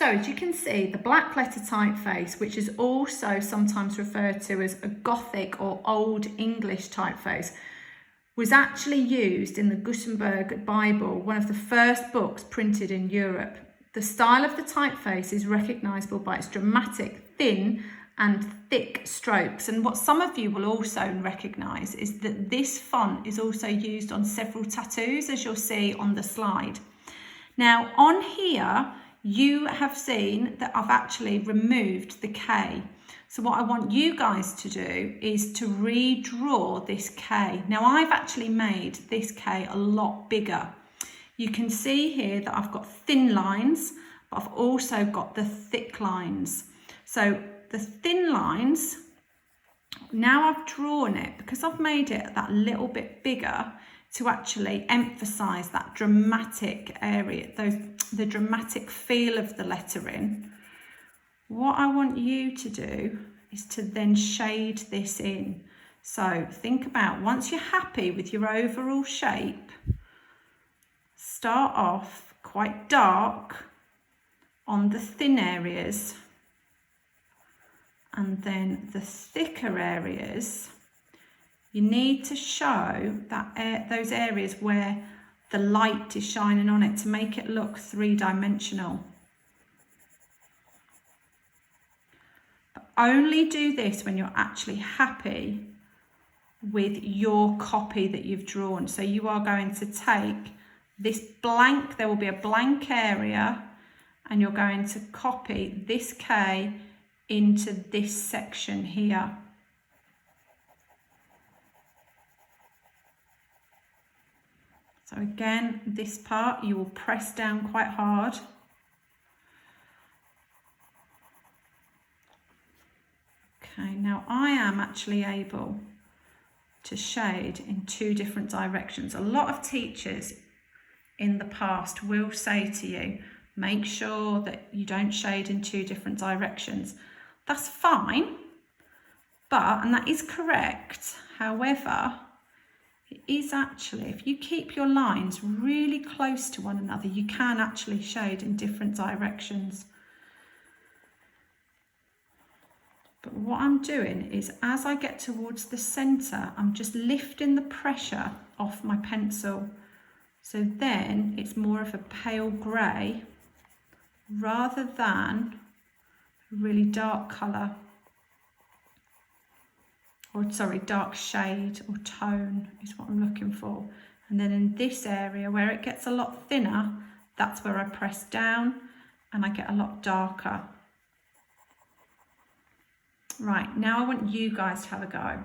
So as you can see, the black letter typeface, which is also sometimes referred to as a Gothic or Old English typeface, was actually used in the Gutenberg Bible, one of the first books printed in Europe. The style of the typeface is recognisable by its dramatic, thin and thick strokes. And what some of you will also recognise is that this font is also used on several tattoos, as you'll see on the slide. Now on here, you have seen that I've actually removed the K. So what I want you guys to do is to redraw this K. Now I've actually made this K a lot bigger. You can see here that I've got thin lines, but I've also got the thick lines. So the thin lines, now I've drawn it, because I've made it that little bit bigger to actually emphasize that dramatic area, the dramatic feel of the lettering. What I want you to do is to then shade this in. So think about, once you're happy with your overall shape, start off quite dark on the thin areas, and then the thicker areas, you need to show that those areas where the light is shining on it to make it look three-dimensional. But only do this when you're actually happy with your copy that you've drawn. So you are going to take this blank, there will be a blank area, and you're going to copy this K into this section here. So again, this part you will press down quite hard. Okay, now I am actually able to shade in two different directions. A lot of teachers in the past will say to you, make sure that you don't shade in two different directions. That's fine, and that is correct. However, it is actually, if you keep your lines really close to one another, you can actually shade in different directions. But what I'm doing is, as I get towards the centre, I'm just lifting the pressure off my pencil. So then it's more of a pale grey rather than a really dark colour. Or sorry, dark shade or tone is what I'm looking for. And then in this area where it gets a lot thinner, that's where I press down and I get a lot darker. Right, now I want you guys to have a go.